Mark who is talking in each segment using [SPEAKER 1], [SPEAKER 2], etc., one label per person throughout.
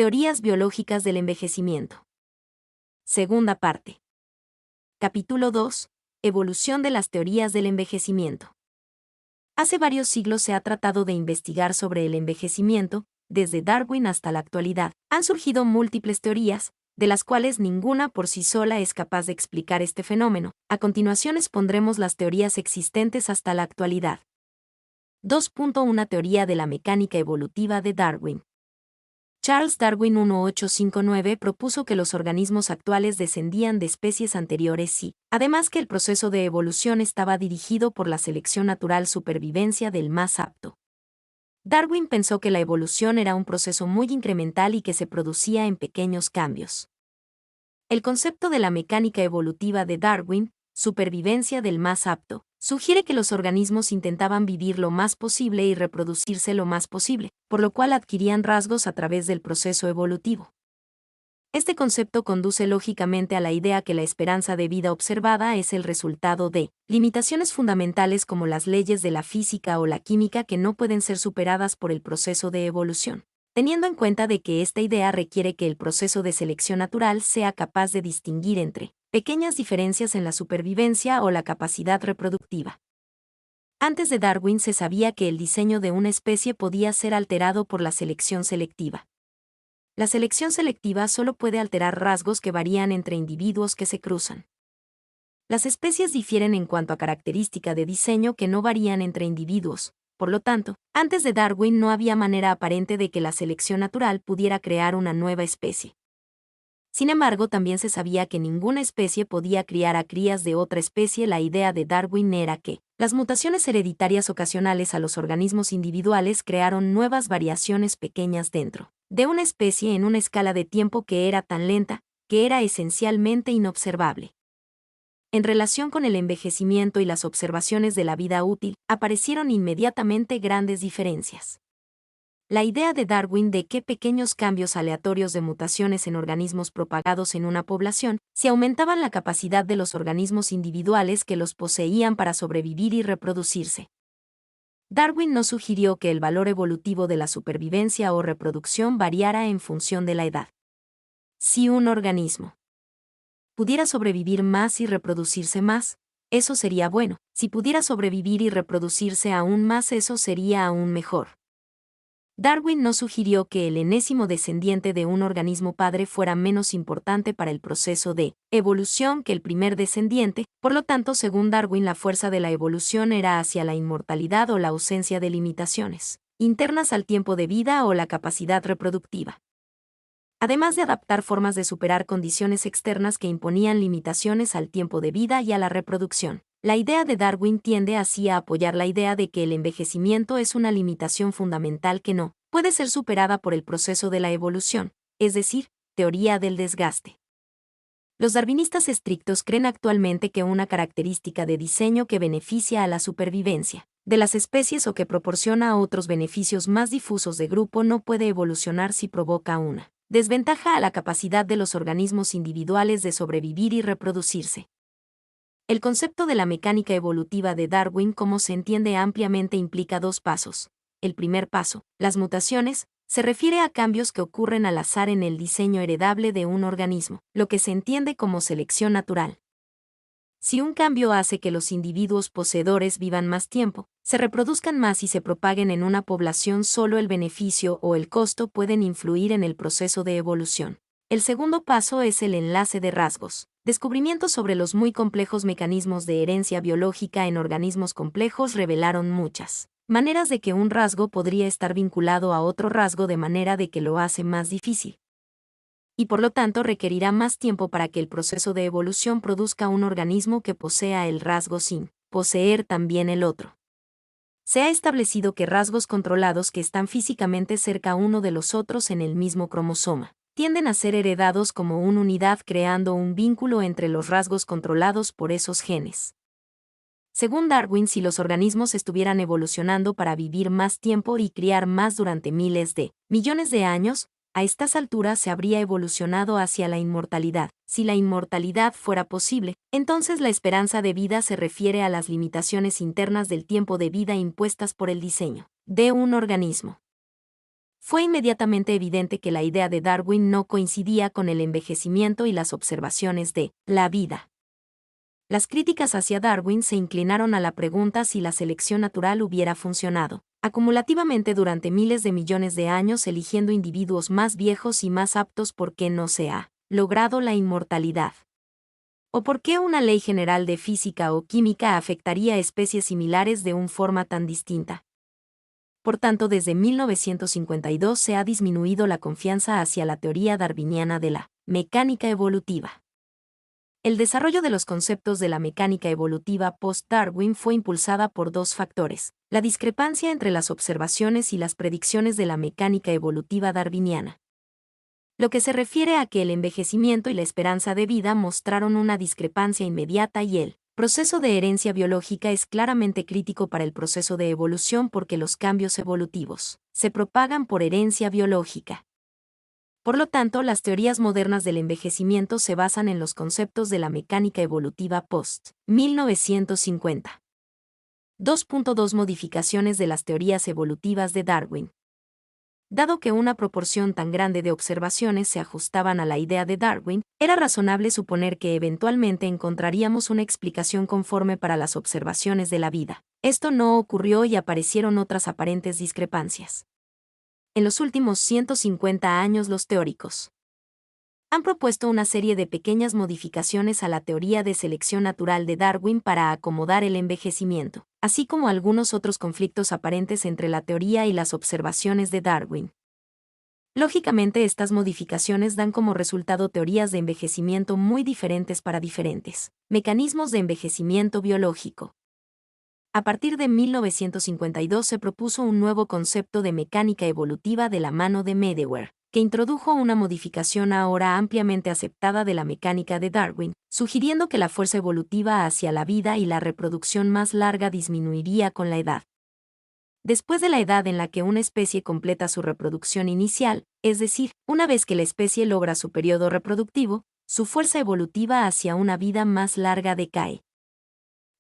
[SPEAKER 1] Teorías biológicas del envejecimiento. Segunda parte. Capítulo 2. Evolución de las teorías del envejecimiento. Hace varios siglos se ha tratado de investigar sobre el envejecimiento, desde Darwin hasta la actualidad. Han surgido múltiples teorías, de las cuales ninguna por sí sola es capaz de explicar este fenómeno. A continuación expondremos las teorías existentes hasta la actualidad. 2.1 Teoría de la mecánica evolutiva de Darwin. Charles Darwin 1859 propuso que los organismos actuales descendían de especies anteriores y, además, que el proceso de evolución estaba dirigido por la selección natural supervivencia del más apto. Darwin pensó que la evolución era un proceso muy incremental y que se producía en pequeños cambios. El concepto de la mecánica evolutiva de Darwin, supervivencia del más apto, sugiere que los organismos intentaban vivir lo más posible y reproducirse lo más posible, por lo cual adquirían rasgos a través del proceso evolutivo. Este concepto conduce lógicamente a la idea que la esperanza de vida observada es el resultado de limitaciones fundamentales como las leyes de la física o la química que no pueden ser superadas por el proceso de evolución, teniendo en cuenta de que esta idea requiere que el proceso de selección natural sea capaz de distinguir entre pequeñas diferencias en la supervivencia o la capacidad reproductiva. Antes de Darwin se sabía que el diseño de una especie podía ser alterado por la selección selectiva. La selección selectiva solo puede alterar rasgos que varían entre individuos que se cruzan. Las especies difieren en cuanto a característica de diseño que no varían entre individuos. Por lo tanto, antes de Darwin no había manera aparente de que la selección natural pudiera crear una nueva especie. Sin embargo, también se sabía que ninguna especie podía criar a crías de otra especie. La idea de Darwin era que las mutaciones hereditarias ocasionales a los organismos individuales crearon nuevas variaciones pequeñas dentro de una especie en una escala de tiempo que era tan lenta, que era esencialmente inobservable. En relación con el envejecimiento y las observaciones de la vida útil, aparecieron inmediatamente grandes diferencias. La idea de Darwin de que pequeños cambios aleatorios de mutaciones en organismos propagados en una población, si aumentaban la capacidad de los organismos individuales que los poseían para sobrevivir y reproducirse. Darwin no sugirió que el valor evolutivo de la supervivencia o reproducción variara en función de la edad. Si un organismo pudiera sobrevivir más y reproducirse más, eso sería bueno. Si pudiera sobrevivir y reproducirse aún más, eso sería aún mejor. Darwin no sugirió que el enésimo descendiente de un organismo padre fuera menos importante para el proceso de evolución que el primer descendiente. Por lo tanto, según Darwin, la fuerza de la evolución era hacia la inmortalidad o la ausencia de limitaciones internas al tiempo de vida o la capacidad reproductiva. Además de adaptar formas de superar condiciones externas que imponían limitaciones al tiempo de vida y a la reproducción. La idea de Darwin tiende así a apoyar la idea de que el envejecimiento es una limitación fundamental que no puede ser superada por el proceso de la evolución, es decir, teoría del desgaste. Los darwinistas estrictos creen actualmente que una característica de diseño que beneficia a la supervivencia de las especies o que proporciona a otros beneficios más difusos de grupo no puede evolucionar si provoca una desventaja a la capacidad de los organismos individuales de sobrevivir y reproducirse. El concepto de la mecánica evolutiva de Darwin, como se entiende ampliamente, implica dos pasos. El primer paso, las mutaciones, se refiere a cambios que ocurren al azar en el diseño heredable de un organismo, lo que se entiende como selección natural. Si un cambio hace que los individuos poseedores vivan más tiempo, se reproduzcan más y se propaguen en una población, solo el beneficio o el costo pueden influir en el proceso de evolución. El segundo paso es el enlace de rasgos. Descubrimientos sobre los muy complejos mecanismos de herencia biológica en organismos complejos revelaron muchas maneras de que un rasgo podría estar vinculado a otro rasgo de manera de que lo hace más difícil. Y por lo tanto requerirá más tiempo para que el proceso de evolución produzca un organismo que posea el rasgo sin poseer también el otro. Se ha establecido que rasgos controlados que están físicamente cerca uno de los otros en el mismo cromosoma tienden a ser heredados como una unidad, creando un vínculo entre los rasgos controlados por esos genes. Según Darwin, si los organismos estuvieran evolucionando para vivir más tiempo y criar más durante miles de millones de años, a estas alturas se habría evolucionado hacia la inmortalidad. Si la inmortalidad fuera posible, entonces la esperanza de vida se refiere a las limitaciones internas del tiempo de vida impuestas por el diseño de un organismo. Fue inmediatamente evidente que la idea de Darwin no coincidía con el envejecimiento y las observaciones de la vida. Las críticas hacia Darwin se inclinaron a la pregunta si la selección natural hubiera funcionado, acumulativamente durante miles de millones de años eligiendo individuos más viejos y más aptos porque no se ha logrado la inmortalidad. ¿O por qué una ley general de física o química afectaría a especies similares de una forma tan distinta? Por tanto, desde 1952 se ha disminuido la confianza hacia la teoría darwiniana de la mecánica evolutiva. El desarrollo de los conceptos de la mecánica evolutiva post-Darwin fue impulsada por dos factores: la discrepancia entre las observaciones y las predicciones de la mecánica evolutiva darwiniana. Lo que se refiere a que el envejecimiento y la esperanza de vida mostraron una discrepancia inmediata y el proceso de herencia biológica es claramente crítico para el proceso de evolución porque los cambios evolutivos se propagan por herencia biológica. Por lo tanto, las teorías modernas del envejecimiento se basan en los conceptos de la mecánica evolutiva post-1950. 2.2 Modificaciones de las teorías evolutivas de Darwin. Dado que una proporción tan grande de observaciones se ajustaban a la idea de Darwin, era razonable suponer que eventualmente encontraríamos una explicación conforme para las observaciones de la vida. Esto no ocurrió y aparecieron otras aparentes discrepancias. En los últimos 150 años los teóricos han propuesto una serie de pequeñas modificaciones a la teoría de selección natural de Darwin para acomodar el envejecimiento, así como algunos otros conflictos aparentes entre la teoría y las observaciones de Darwin. Lógicamente, estas modificaciones dan como resultado teorías de envejecimiento muy diferentes para diferentes mecanismos de envejecimiento biológico. A partir de 1952 se propuso un nuevo concepto de mecánica evolutiva de la mano de Medawar, que introdujo una modificación ahora ampliamente aceptada de la mecánica de Darwin, sugiriendo que la fuerza evolutiva hacia la vida y la reproducción más larga disminuiría con la edad. Después de la edad en la que una especie completa su reproducción inicial, es decir, una vez que la especie logra su periodo reproductivo, su fuerza evolutiva hacia una vida más larga decae.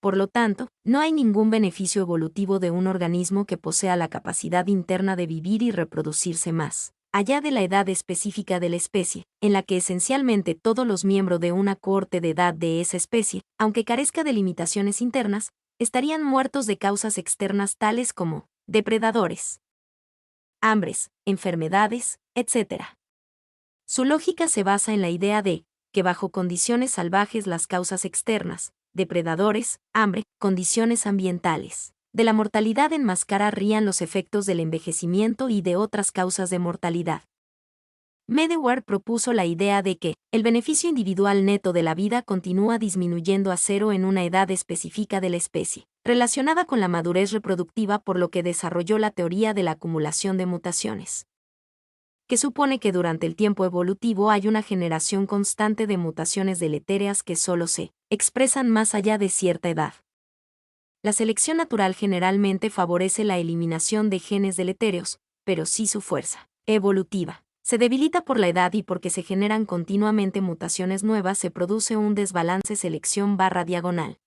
[SPEAKER 1] Por lo tanto, no hay ningún beneficio evolutivo de un organismo que posea la capacidad interna de vivir y reproducirse más allá de la edad específica de la especie, en la que esencialmente todos los miembros de una cohorte de edad de esa especie, aunque carezca de limitaciones internas, estarían muertos de causas externas tales como depredadores, hambres, enfermedades, etc. Su lógica se basa en la idea de que bajo condiciones salvajes las causas externas, depredadores, hambre, condiciones ambientales, de la mortalidad enmascararían los efectos del envejecimiento y de otras causas de mortalidad. Medawar propuso la idea de que el beneficio individual neto de la vida continúa disminuyendo a cero en una edad específica de la especie, relacionada con la madurez reproductiva, por lo que desarrolló la teoría de la acumulación de mutaciones, que supone que durante el tiempo evolutivo hay una generación constante de mutaciones deletéreas que solo se expresan más allá de cierta edad. La selección natural generalmente favorece la eliminación de genes deletéreos, pero si su fuerza evolutiva se debilita por la edad y porque se generan continuamente mutaciones nuevas, se produce un desbalance selección/diagonal.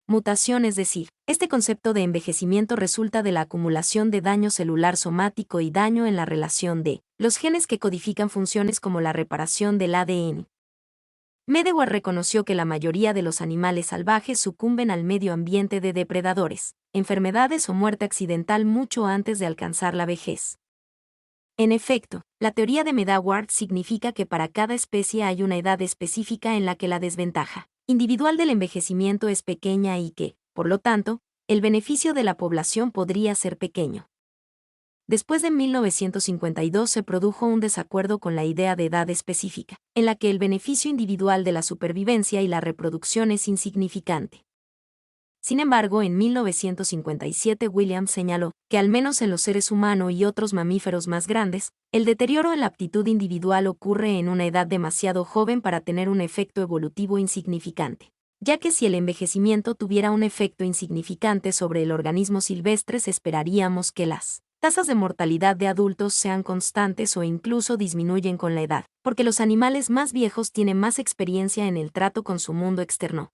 [SPEAKER 1] Mutación, es decir, este concepto de envejecimiento resulta de la acumulación de daño celular somático y daño en la relación de los genes que codifican funciones como la reparación del ADN. Medawar reconoció que la mayoría de los animales salvajes sucumben al medio ambiente de depredadores, enfermedades o muerte accidental mucho antes de alcanzar la vejez. En efecto, la teoría de Medawar significa que para cada especie hay una edad específica en la que la desventaja individual del envejecimiento es pequeña y que, por lo tanto, el beneficio de la población podría ser pequeño. Después de 1952 se produjo un desacuerdo con la idea de edad específica, en la que el beneficio individual de la supervivencia y la reproducción es insignificante. Sin embargo, en 1957 Williams señaló que al menos en los seres humanos y otros mamíferos más grandes, el deterioro en la aptitud individual ocurre en una edad demasiado joven para tener un efecto evolutivo insignificante, ya que si el envejecimiento tuviera un efecto insignificante sobre el organismo silvestre, esperaríamos que las tasas de mortalidad de adultos sean constantes o incluso disminuyen con la edad, porque los animales más viejos tienen más experiencia en el trato con su mundo externo.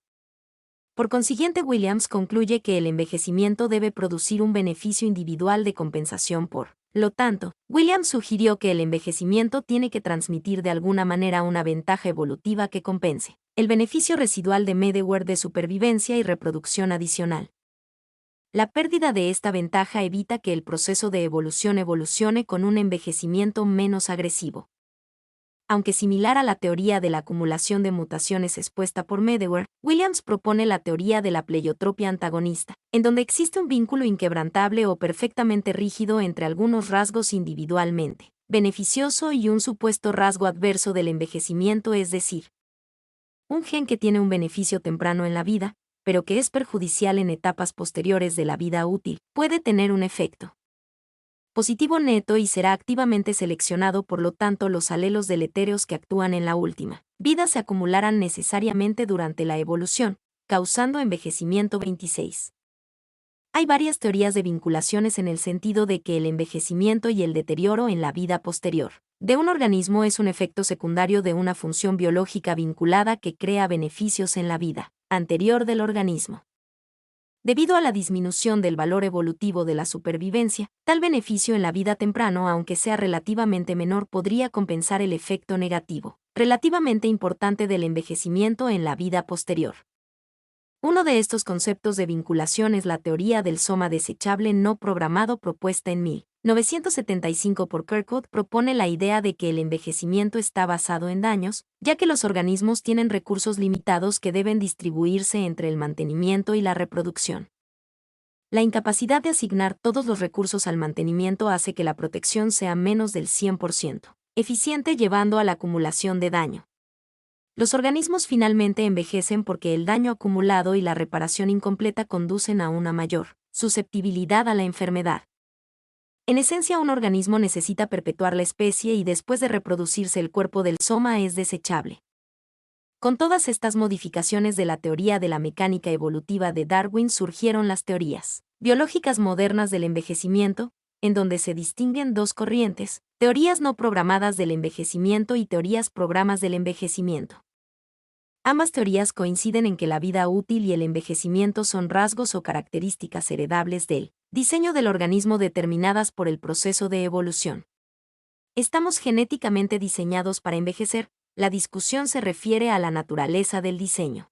[SPEAKER 1] Por consiguiente, Williams concluye que el envejecimiento debe producir un beneficio individual de compensación por Lo tanto, Williams sugirió que el envejecimiento tiene que transmitir de alguna manera una ventaja evolutiva que compense el beneficio residual de Medawar de supervivencia y reproducción adicional. La pérdida de esta ventaja evita que el proceso de evolución evolucione con un envejecimiento menos agresivo. Aunque similar a la teoría de la acumulación de mutaciones expuesta por Medawar, Williams propone la teoría de la pleiotropia antagonista, en donde existe un vínculo inquebrantable o perfectamente rígido entre algunos rasgos individualmente beneficioso y un supuesto rasgo adverso del envejecimiento, es decir, un gen que tiene un beneficio temprano en la vida, pero que es perjudicial en etapas posteriores de la vida útil, puede tener un efecto positivo neto y será activamente seleccionado, por lo tanto los alelos deletéreos que actúan en la última vida se acumularán necesariamente durante la evolución, causando envejecimiento. 26. Hay varias teorías de vinculaciones en el sentido de que el envejecimiento y el deterioro en la vida posterior de un organismo es un efecto secundario de una función biológica vinculada que crea beneficios en la vida anterior del organismo. Debido a la disminución del valor evolutivo de la supervivencia, tal beneficio en la vida temprano, aunque sea relativamente menor, podría compensar el efecto negativo relativamente importante del envejecimiento en la vida posterior. Uno de estos conceptos de vinculación es la teoría del soma desechable no programado propuesta en 1975 por Kirkwood. Propone la idea de que el envejecimiento está basado en daños, ya que los organismos tienen recursos limitados que deben distribuirse entre el mantenimiento y la reproducción. La incapacidad de asignar todos los recursos al mantenimiento hace que la protección sea menos del 100% eficiente, llevando a la acumulación de daño. Los organismos finalmente envejecen porque el daño acumulado y la reparación incompleta conducen a una mayor susceptibilidad a la enfermedad. En esencia, un organismo necesita perpetuar la especie y después de reproducirse el cuerpo del soma es desechable. Con todas estas modificaciones de la teoría de la mecánica evolutiva de Darwin surgieron las teorías biológicas modernas del envejecimiento, en donde se distinguen dos corrientes: teorías no programadas del envejecimiento y teorías programas del envejecimiento. Ambas teorías coinciden en que la vida útil y el envejecimiento son rasgos o características heredables del diseño del organismo determinadas por el proceso de evolución. ¿Estamos genéticamente diseñados para envejecer? La discusión se refiere a la naturaleza del diseño.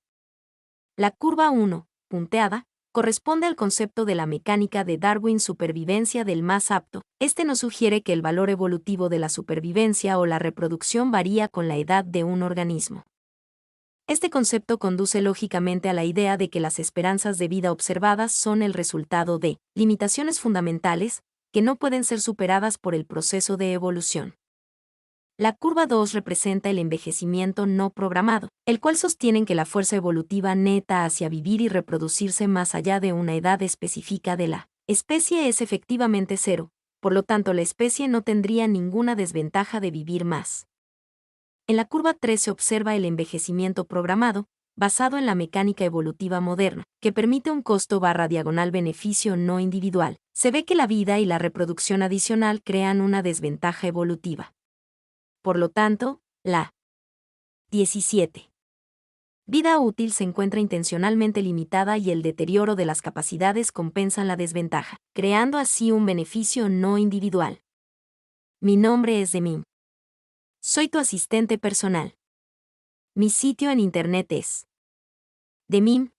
[SPEAKER 1] La curva 1, punteada, corresponde al concepto de la mecánica de Darwin: supervivencia del más apto. Este nos sugiere que el valor evolutivo de la supervivencia o la reproducción varía con la edad de un organismo. Este concepto conduce lógicamente a la idea de que las esperanzas de vida observadas son el resultado de limitaciones fundamentales, que no pueden ser superadas por el proceso de evolución. La curva 2 representa el envejecimiento no programado, el cual sostiene que la fuerza evolutiva neta hacia vivir y reproducirse más allá de una edad específica de la especie es efectivamente cero, por lo tanto la especie no tendría ninguna desventaja de vivir más. En la curva 3 se observa el envejecimiento programado, basado en la mecánica evolutiva moderna, que permite un costo/diagonal-beneficio no individual. Se ve que la vida y la reproducción adicional crean una desventaja evolutiva. Por lo tanto, la 17. Vida útil se encuentra intencionalmente limitada y el deterioro de las capacidades compensan la desventaja, creando así un beneficio no individual. Mi nombre es Demim. Soy tu asistente personal. Mi sitio en internet es demim.es.tl.